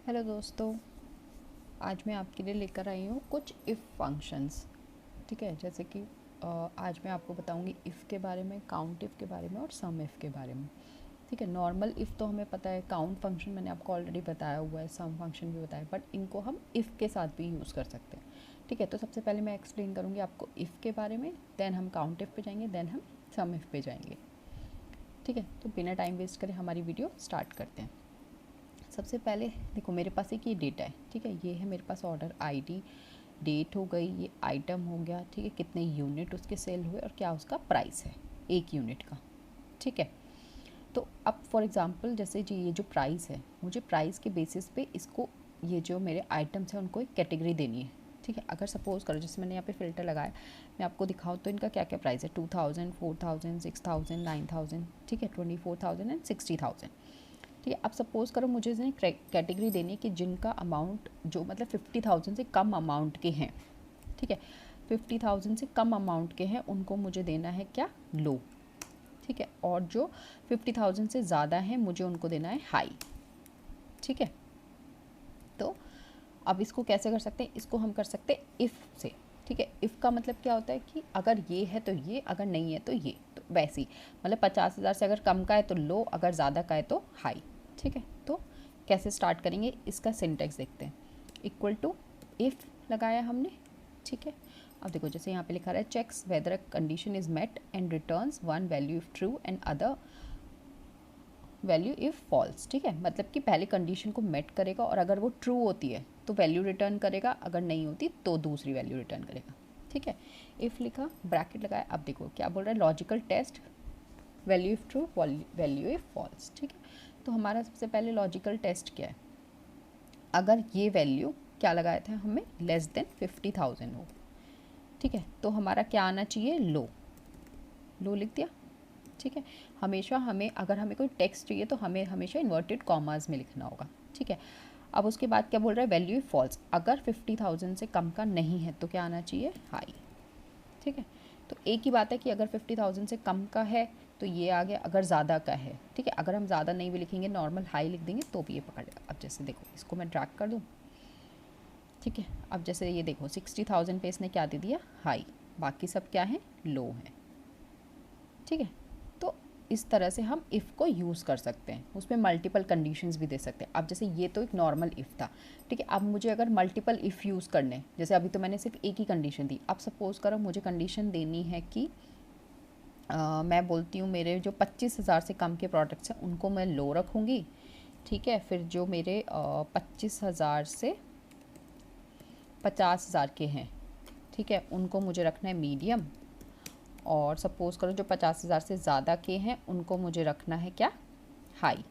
Hello दोस्तों, आज मैं आपके लिए लेकर आई हूँ कुछ इफ़ फंक्शंस। ठीक है, जैसे कि आज मैं आपको बताऊँगी इफ़ के बारे में, काउंट इफ़ के बारे में और सम इफ़ के बारे में। ठीक है, नॉर्मल इफ़ तो हमें पता है, काउंट फंक्शन मैंने आपको ऑलरेडी बताया हुआ है, सम फंक्शन भी बताया, बट इनको हम इफ़ के साथ भी यूज़ कर सकते हैं। ठीक है, तो सबसे पहले मैं एक्सप्लेन करूँगी आपको इफ़ के बारे में, देन हम काउंट इफ़ पे जाएंगे, देन हम सम इफ़ पे जाएंगे। ठीक है, तो बिना टाइम वेस्ट करे हमारी वीडियो स्टार्ट करते हैं। सबसे पहले देखो, मेरे पास एक ये डेटा है। ठीक है, ये है मेरे पास ऑर्डर आईडी, डेट हो गई, ये आइटम हो गया। ठीक है, कितने यूनिट उसके सेल हुए और क्या उसका प्राइस है एक यूनिट का। ठीक है, तो अब फॉर एग्जांपल जैसे जी ये जो प्राइस है, मुझे प्राइस के बेसिस पे इसको, ये जो मेरे आइटम्स हैं उनको एक कैटेगरी देनी है। ठीक है, अगर सपोज करो जैसे मैंने यहाँ पे फ़िल्टर लगाया, मैं आपको दिखाऊँ तो इनका क्या क्या प्राइस है, 2000, 4000, 6000, 9000, ठीक है, 24000 एंड 60000। ठीक है, अब सपोज़ करो मुझे इसने कैटेगरी देनी है कि जिनका अमाउंट जो मतलब 50,000 से कम अमाउंट के हैं। ठीक है, 50,000 से कम अमाउंट के हैं उनको मुझे देना है क्या, लो। ठीक है, और जो 50,000 से ज़्यादा हैं मुझे उनको देना है हाई। ठीक है, तो अब इसको कैसे कर सकते हैं, इसको हम कर सकते हैं इफ़ से। ठीक है, इफ़ का मतलब क्या होता है कि अगर ये है तो ये, अगर नहीं है तो ये, तो वैसे ही मतलब 50,000 से अगर कम का है तो लो, अगर ज़्यादा का है तो हाई। ठीक है, तो कैसे स्टार्ट करेंगे, इसका सिंटेक्स देखते हैं। इक्वल टू इफ़ लगाया हमने। ठीक है, अब देखो जैसे यहाँ पे लिखा रहा है, checks whether a condition is met and returns one value if true and other value if false. ठीक है, मतलब कि पहले कंडीशन को मेट करेगा और अगर वो ट्रू होती है तो वैल्यू रिटर्न करेगा, अगर नहीं होती तो दूसरी वैल्यू रिटर्न करेगा। ठीक है, इफ़ लिखा, ब्रैकेट लगाया। अब देखो क्या बोल रहा है, logical test, value if true, value if false. ठीक है, तो हमारा सबसे पहले लॉजिकल टेस्ट क्या है, अगर ये वैल्यू क्या लगाया था हमें, लेस देन 50,000 हो। ठीक है, तो हमारा क्या आना चाहिए, लो। लो लिख दिया। ठीक है, हमेशा हमें अगर हमें कोई टेक्स्ट चाहिए तो हमें हमेशा इन्वर्टेड कॉमास में लिखना होगा। ठीक है, अब उसके बाद क्या बोल रहा है, वैल्यू फॉल्स, अगर 50,000 से कम का नहीं है तो क्या आना चाहिए, हाई। ठीक है, तो एक ही बात है कि अगर 50,000 से कम का है तो ये आ गया, अगर ज़्यादा का है। ठीक है, अगर हम ज़्यादा नहीं भी लिखेंगे, नॉर्मल हाई लिख देंगे तो भी ये पकड़ लेगा। अब जैसे देखो इसको मैं ड्रैग कर दूँ। ठीक है, अब जैसे ये देखो 60,000 पे इसने क्या दे दिया, हाई, बाकी सब क्या है, लो है। ठीक है, तो इस तरह से हम इफ़ को यूज़ कर सकते हैं, उसमें मल्टीपल कंडीशंस भी दे सकते हैं। अब जैसे ये तो एक नॉर्मल इफ़ था। ठीक है, अब मुझे अगर मल्टीपल इफ़ यूज़ करने, जैसे अभी तो मैंने सिर्फ एक ही कंडीशन दी, अब सपोज़ करो मुझे कंडीशन देनी है कि मैं बोलती हूँ मेरे जो 25,000 से कम के प्रोडक्ट्स हैं उनको मैं लो रखूँगी। ठीक है, फिर जो मेरे 25,000 से 50,000 के हैं, ठीक है, उनको मुझे रखना है मीडियम। और सपोज़ करो जो 50,000 से ज़्यादा के हैं उनको मुझे रखना है क्या, हाई।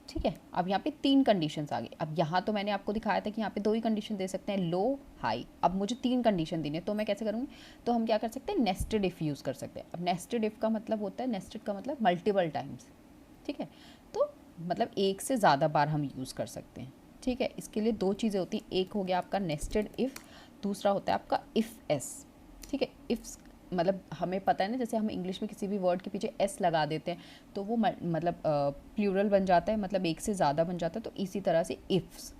ठीक है, अब यहाँ पे 3 कंडीशंस आ गई। अब यहाँ तो मैंने आपको दिखाया था कि यहाँ पे 2 ही कंडीशन दे सकते हैं, लो हाई। अब मुझे 3 कंडीशन देनी है तो मैं कैसे करूँगी, तो हम क्या कर सकते हैं, नेस्टेड इफ़ यूज़ कर सकते हैं। अब नेस्टेड इफ़ का मतलब होता है, नेस्टेड का मतलब मल्टीपल टाइम्स। ठीक है, तो मतलब एक से ज़्यादा बार हम यूज़ कर सकते हैं। ठीक है, इसके लिए 2 चीज़ें होती हैं, एक हो गया आपका नेस्टेड इफ़, दूसरा होता है आपका इफ़ एस। ठीक है, इफ़ मतलब हमें पता है ना, जैसे हम इंग्लिश में किसी भी वर्ड के पीछे एस लगा देते हैं तो वो मतलब प्लूरल बन जाता है, मतलब एक से ज़्यादा बन जाता है, तो इसी तरह से इफ़्स।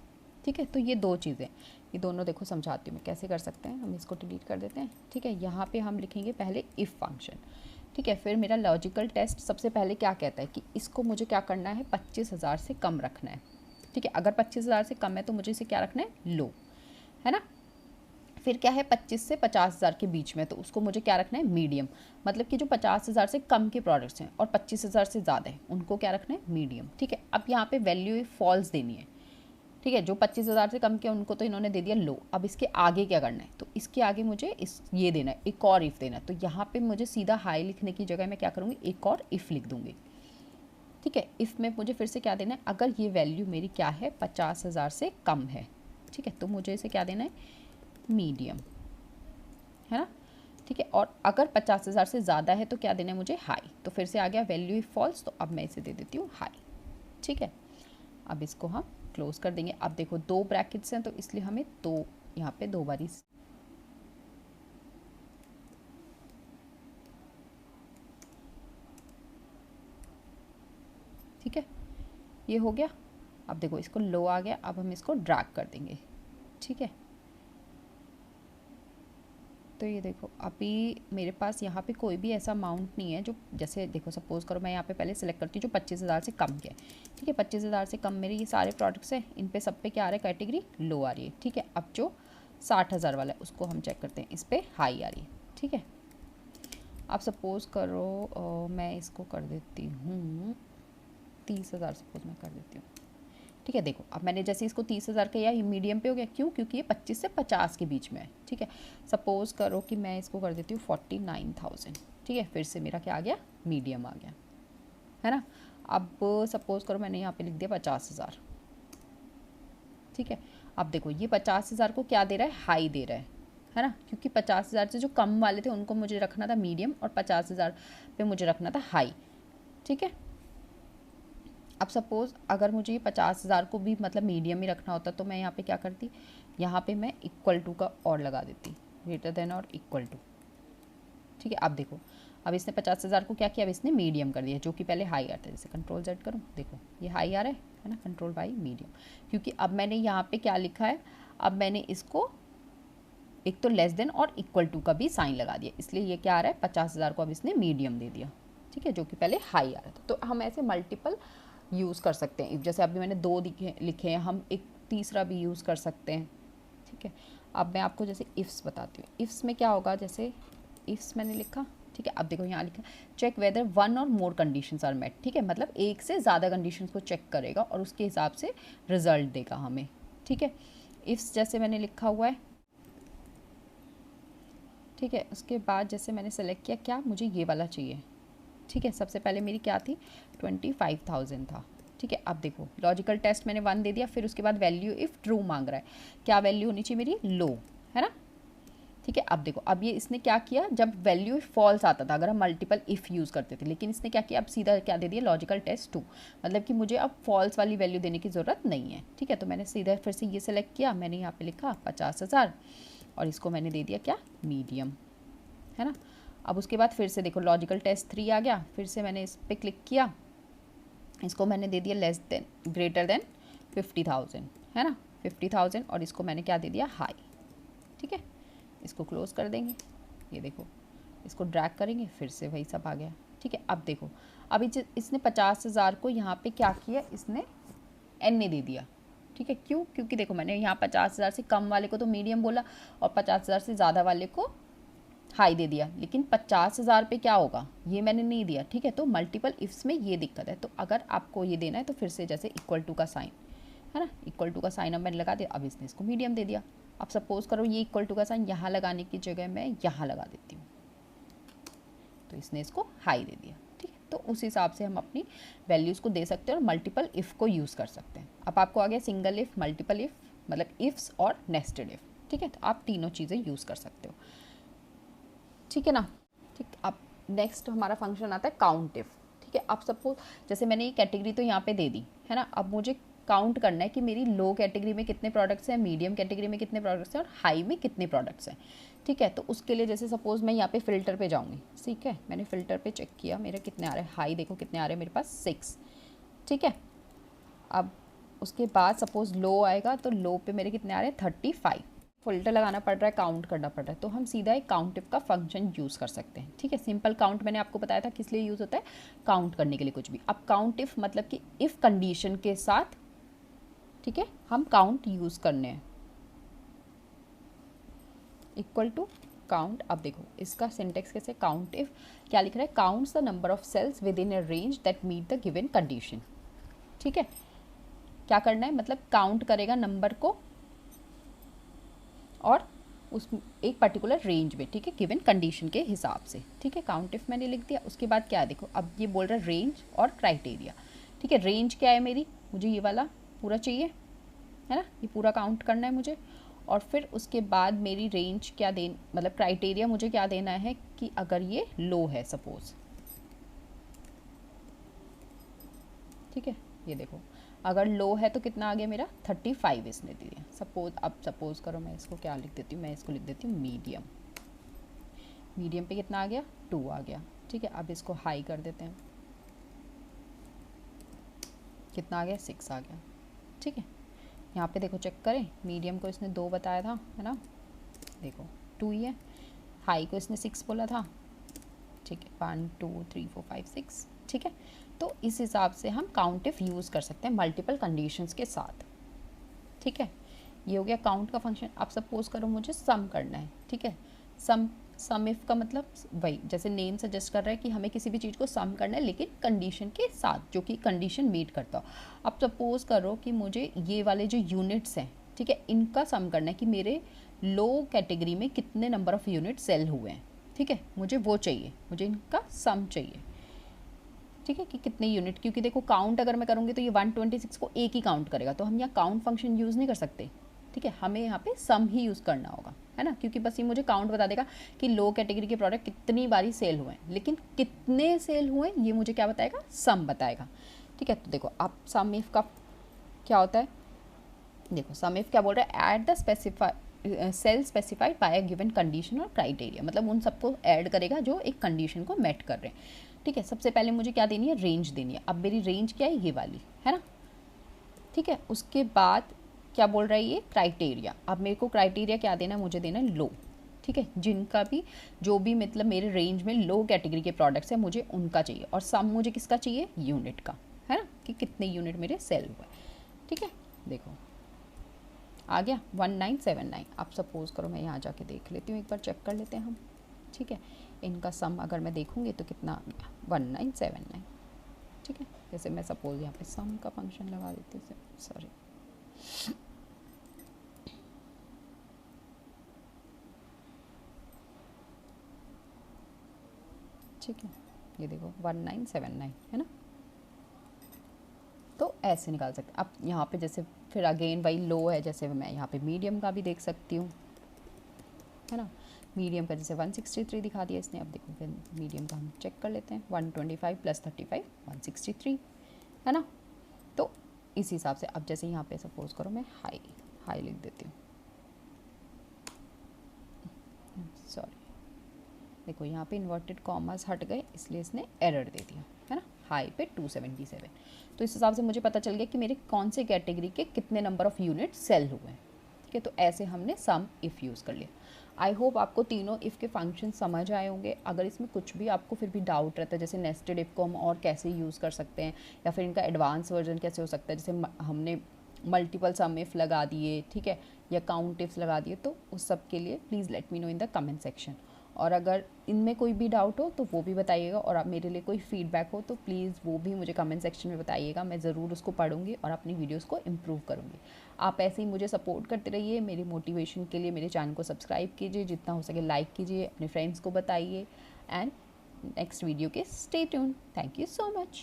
ठीक है, तो ये 2 चीज़ें, ये दोनों देखो समझाती हूँ मैं कैसे कर सकते हैं। हम इसको डिलीट कर देते हैं। ठीक है, यहाँ पे हम लिखेंगे पहले इफ़ फंक्शन। ठीक है, फिर मेरा लॉजिकल टेस्ट सबसे पहले क्या कहता है कि इसको मुझे क्या करना है, 25,000 से कम रखना है। ठीक है, अगर 25,000 से कम है तो मुझे इसे क्या रखना है, लो, है ना। फिर क्या है, 25 से 50,000 के बीच में, तो उसको मुझे क्या रखना है, मीडियम। मतलब कि जो 50,000 से कम के प्रोडक्ट्स हैं और 25,000 से ज़्यादा है उनको क्या रखना है, मीडियम। ठीक है, अब यहाँ पे वैल्यू फॉल्स देनी है। ठीक है, जो 25,000 से कम के उनको तो इन्होंने दे दिया लो। अब इसके आगे क्या करना है, तो इसके आगे मुझे इस ये देना है, एक और इफ़ देना है। तो यहाँ पे मुझे सीधा हाई लिखने की जगह मैं क्या करूँगी, एक और इफ़ लिख दूँगी। ठीक है, इफ़ में मुझे फिर से क्या देना है, अगर ये वैल्यू मेरी क्या है, 50,000 से कम है। ठीक है, तो मुझे इसे क्या देना है, मीडियम, है ना। ठीक है, और अगर 50,000 से ज़्यादा है तो क्या देना है मुझे, हाई। तो फिर से आ गया वैल्यू इफ फॉल्स, तो अब मैं इसे दे देती हूँ हाई। ठीक है, अब इसको हम क्लोज कर देंगे। अब देखो 2 ब्रैकेट्स हैं तो इसलिए हमें दो यहाँ पे 2 बारी, ठीक है, ये हो गया। अब देखो इसको लो आ गया, अब हम इसको ड्रैग कर देंगे, ठीक है। तो ये देखो अभी मेरे पास यहाँ पे कोई भी ऐसा अमाउंट नहीं है जो, जैसे देखो सपोज़ करो मैं यहाँ पे पहले सिलेक्ट करती हूँ जो 25,000 से कम के है, ठीक है। 25,000 से कम मेरे ये सारे प्रोडक्ट्स हैं, इन पे सब पे क्या आ रहा है, कैटेगरी लो आ रही है, ठीक है। अब जो 60,000 वाला है उसको हम चेक करते हैं, इस पर हाई आ रही है, ठीक है। अब सपोज़ करो मैं इसको कर देती हूँ 30,000, सपोज़ मैं कर देती हूँ, ठीक है। देखो अब मैंने जैसे इसको 30,000 किया, ये मीडियम पे हो गया, क्यों, क्योंकि ये 25 से 50 के बीच में है, ठीक है। सपोज़ करो कि मैं इसको कर देती हूँ 49,000, ठीक है। फिर से मेरा क्या आ गया, मीडियम आ गया, है ना। अब सपोज़ करो मैंने यहाँ पे लिख दिया 50,000, ठीक है। अब देखो ये 50,000 को क्या दे रहा है, हाई दे रहा है ना, क्योंकि 50,000 से जो कम वाले थे उनको मुझे रखना था मीडियम, और 50,000 पे मुझे रखना था हाई, ठीक है। अब सपोज़ अगर मुझे ये 50,000 को भी मतलब मीडियम ही रखना होता तो मैं यहाँ पे क्या करती, यहाँ पे मैं इक्वल टू का और लगा देती, ग्रेटर देन और इक्वल टू, ठीक है। अब देखो अब इसने 50,000 को क्या किया, अब इसने मीडियम कर दिया, जो कि पहले हाई आता है। जैसे कंट्रोल Z करूँ, देखो ये हाई आ रहा है ना, कंट्रोल Y मीडियम, क्योंकि अब मैंने यहाँ पे क्या लिखा है, अब मैंने इसको एक तो लेस देन और इक्वल टू का भी साइन लगा दिया, इसलिए ये क्या आ रहा है, 50,000 को अब इसने मीडियम दे दिया, ठीक है, जो कि पहले हाई आ रहा था। तो हम ऐसे मल्टीपल यूज़ कर सकते हैं, जैसे अभी मैंने 2 लिखे हैं, हम एक तीसरा भी यूज़ कर सकते हैं, ठीक है। अब मैं आपको जैसे इफ्स बताती हूँ, इफ्स में क्या होगा, जैसे इफ्स मैंने लिखा, ठीक है। अब देखो यहाँ लिखा चेक वेदर 1 और मोर कंडीशंस आर मेट, ठीक है, मतलब एक से ज़्यादा कंडीशंस को चेक करेगा और उसके हिसाब से रिजल्ट देगा हमें, ठीक है। इफ्स जैसे मैंने लिखा हुआ है, ठीक है। उसके बाद जैसे मैंने सेलेक्ट किया, क्या मुझे ये वाला चाहिए, ठीक है। सबसे पहले मेरी क्या थी, 25,000 था, ठीक है। अब देखो लॉजिकल टेस्ट मैंने 1 दे दिया, फिर उसके बाद वैल्यू इफ़ ट्रू मांग रहा है, क्या वैल्यू होनी चाहिए मेरी, लो, है ना, ठीक है। अब देखो अब ये इसने क्या किया, जब वैल्यू फॉल्स आता था अगर हम मल्टीपल इफ़ यूज़ करते थे, लेकिन इसने क्या किया, अब सीधा क्या दे दिया, लॉजिकल टेस्ट 2, मतलब कि मुझे अब फॉल्स वाली वैल्यू देने की ज़रूरत नहीं है, ठीक है। तो मैंने सीधा फिर से ये सेलेक्ट किया, मैंने यहाँ पे लिखा 50,000 और इसको मैंने दे दिया क्या, मीडियम, है ना। अब उसके बाद फिर से देखो लॉजिकल टेस्ट 3 आ गया, फिर से मैंने इस पर क्लिक किया, इसको मैंने दे दिया लेस देन ग्रेटर देन 50,000, है ना, 50,000, और इसको मैंने क्या दे दिया, हाई, ठीक है। इसको क्लोज कर देंगे, ये देखो इसको ड्रैग करेंगे, फिर से वही सब आ गया, ठीक है। अब देखो अभी इसने 50,000 को यहाँ पे क्या किया, इसने एन ने दे दिया, ठीक है। क्यों, क्योंकि देखो मैंने यहाँ 50,000 से कम वाले को तो मीडियम बोला और 50,000 से ज़्यादा वाले को हाई दे दिया, लेकिन 50,000 पे क्या होगा, ये मैंने नहीं दिया, ठीक है। तो मल्टीपल इफ्स में ये दिक्कत है। तो अगर आपको ये देना है तो फिर से जैसे इक्वल टू का साइन, है ना, इक्वल टू का साइन अब मैंने लगा दिया, अब इसने इसको मीडियम दे दिया। अब सपोज करो ये इक्वल टू का साइन यहाँ लगाने की जगह मैं यहाँ लगा देती हूँ, तो इसने इसको हाई दे दिया, ठीक है। तो उस हिसाब से हम अपनी वैल्यूज़ को दे सकते हैं और मल्टीपल इफ़ को यूज़ कर सकते हैं। अब आपको आ गया सिंगल इफ़, मल्टीपल इफ़, मतलब इफ़्स और नेस्टेड इफ़, ठीक है। तो आप तीनों चीज़ें यूज़ कर सकते हो, ठीक है ना, ठीक। अब नेक्स्ट हमारा फंक्शन आता है काउंट इफ, ठीक है। अब सपोज जैसे मैंने ये कैटेगरी तो यहाँ पे दे दी, है ना, अब मुझे काउंट करना है कि मेरी लो कैटेगरी में कितने प्रोडक्ट्स हैं, मीडियम कैटेगरी में कितने प्रोडक्ट्स हैं और हाई में कितने प्रोडक्ट्स हैं, ठीक है। तो उसके लिए जैसे सपोज मैं यहाँ पे फ़िल्टर पे जाऊँगी, ठीक है, मैंने फ़िल्टर पे चेक किया मेरे कितने आ रहे हैं, हाई देखो कितने आ रहे हैं मेरे पास 6, ठीक है। अब उसके बाद सपोज़ लो आएगा तो लो पे मेरे कितने आ रहे हैं 35, फ़िल्टर लगाना पड़ रहा है, काउंट करना पड़ रहा है, तो हम सीधा एक काउंट इफ का फंक्शन यूज़ कर सकते हैं, ठीक है। सिंपल काउंट मैंने आपको बताया था किस लिए यूज़ होता है, काउंट करने के लिए कुछ भी। अब काउंट इफ मतलब कि इफ़ कंडीशन के साथ, ठीक है, हम काउंट यूज़ करने हैं, इक्वल टू काउंट। अब देखो इसका सिंटेक्स कैसे, काउंट इफ क्या लिख रहा है, counts the number of cells within a range that meet the given condition, ठीक है। क्या करना है, मतलब काउंट करेगा नंबर को और उस एक पर्टिकुलर रेंज में, ठीक है, गिवन कंडीशन के हिसाब से, ठीक है। काउंट इफ मैंने लिख दिया। उसके बाद क्या है, देखो अब ये बोल रहा है रेंज और क्राइटेरिया, ठीक है। रेंज क्या है मेरी, मुझे ये वाला पूरा चाहिए, है ना, ये पूरा काउंट करना है मुझे। और फिर उसके बाद मेरी रेंज क्या मतलब क्राइटेरिया मुझे क्या देना है कि अगर ये लो है सपोज, ठीक है, ये देखो अगर लो है तो कितना आ गया मेरा 35 इसने दिया सपोज। अब सपोज करो मैं इसको क्या लिख देती हूँ, मैं इसको लिख देती हूँ मीडियम, मीडियम पे कितना आ गया 2 आ गया, ठीक है। अब इसको हाई कर देते हैं, कितना आ गया 6 आ गया, ठीक है, यहाँ पे देखो चेक करें, मीडियम को इसने 2 बताया था, है ना, देखो 2 ही है, हाई को इसने 6 बोला था, ठीक है, 1 2 3 4 5 6, ठीक है। तो इस हिसाब से हम काउंट इफ यूज़ कर सकते हैं मल्टीपल कंडीशंस के साथ, ठीक है। ये हो गया काउंट का फंक्शन। अब सपोज करो मुझे सम करना है, ठीक है, सम इफ का मतलब वही जैसे नेम सजेस्ट कर रहा है कि हमें किसी भी चीज़ को सम करना है लेकिन कंडीशन के साथ, जो कि कंडीशन मीट करता हो। अब सपोज करो कि मुझे ये वाले जो यूनिट्स हैं, ठीक है, इनका सम करना है कि मेरे लो कैटेगरी में कितने नंबर ऑफ़ यूनिट सेल हुए हैं, ठीक है, मुझे वो चाहिए, मुझे इनका सम चाहिए, ठीक है, कि कितने यूनिट, क्योंकि देखो काउंट अगर मैं करूँगी तो ये 126 को एक ही काउंट करेगा, तो हम यहाँ काउंट फंक्शन यूज़ नहीं कर सकते, ठीक है, हमें यहाँ पे सम ही यूज़ करना होगा, है ना, क्योंकि बस ये मुझे काउंट बता देगा कि लो कैटेगरी के प्रोडक्ट कितनी बारी सेल हुए हैं, लेकिन कितने सेल हुए ये मुझे क्या बताएगा, सम बताएगा, ठीक है। तो देखो अब सम इफ का क्या होता है, देखो सम इफ क्या बोल रहा है, add the cell specified by a given condition और क्राइटेरिया, मतलब उन सबको ऐड करेगा जो एक कंडीशन को मेट कर रहे हैं, ठीक है। सबसे पहले मुझे क्या देनी है, रेंज देनी है। अब मेरी रेंज क्या है, ये वाली है ना, ठीक है। उसके बाद क्या बोल रहा है ये, क्राइटेरिया। अब मेरे को क्राइटेरिया क्या देना है, मुझे देना है लो, ठीक है, जिनका भी जो भी मतलब मेरे रेंज में लो कैटेगरी के प्रोडक्ट्स हैं मुझे उनका चाहिए, और सम मुझे किसका चाहिए, यूनिट का, है ना, कि कितने यूनिट मेरे सेल हुए, ठीक है। देखो आ गया 1979। अब सपोज़ करो मैं यहाँ जाके देख लेती हूँ, एक बार चेक कर लेते हैं हम, ठीक है। इनका सम अगर मैं देखूँगी तो कितना आ गया, 1979, ठीक है। जैसे मैं सपोज यहाँ पे सम का फंक्शन लगा देती हूँ, सॉरी, ठीक है, ये देखो 1979 है ना, तो ऐसे निकाल सकते। अब यहाँ पे जैसे फिर अगेन वही लो है, जैसे मैं यहाँ पे मीडियम का भी देख सकती हूँ, है ना, मीडियम का जैसे 163 दिखा दिया इसने। अब देखो फिर मीडियम का हम चेक कर लेते हैं, 125 + 35 163, है ना। तो इस हिसाब से अब जैसे यहाँ पे सपोज करो मैं हाई लिख देती हूँ, सॉरी, देखो यहाँ पे इन्वर्टेड कॉमर्स हट गए इसलिए इसने एरर दे दिया, है ना, हाई पे 277। तो इस हिसाब से मुझे पता चल गया कि मेरे कौन से कैटेगरी के कितने नंबर ऑफ़ यूनिट सेल हुए हैं, ठीक है। तो ऐसे हमने सम इफ़ यूज़ कर लिया। आई होप आपको तीनों इफ़ के फंक्शन समझ आए होंगे। अगर इसमें कुछ भी आपको फिर भी डाउट रहता है, जैसे नेस्टेड इफ़ को हम और कैसे यूज़ कर सकते हैं, या फिर इनका एडवांस वर्जन कैसे हो सकता है, जैसे हमने मल्टीपल सम इफ़ लगा दिए, ठीक है, या काउंट इफ़्स लगा दिए, तो उस सब के लिए please let me know in the comment section. और अगर इनमें कोई भी डाउट हो तो वो भी बताइएगा, और आप मेरे लिए कोई फीडबैक हो तो प्लीज़ वो भी मुझे कमेंट सेक्शन में बताइएगा। मैं ज़रूर उसको पढ़ूंगी और अपनी वीडियोस को इम्प्रूव करूंगी। आप ऐसे ही मुझे सपोर्ट करते रहिए। मेरी मोटिवेशन के लिए मेरे चैनल को सब्सक्राइब कीजिए, जितना हो सके लाइक कीजिए, अपने फ्रेंड्स को बताइए, एंड नेक्स्ट वीडियो के stay tuned. Thank you so much.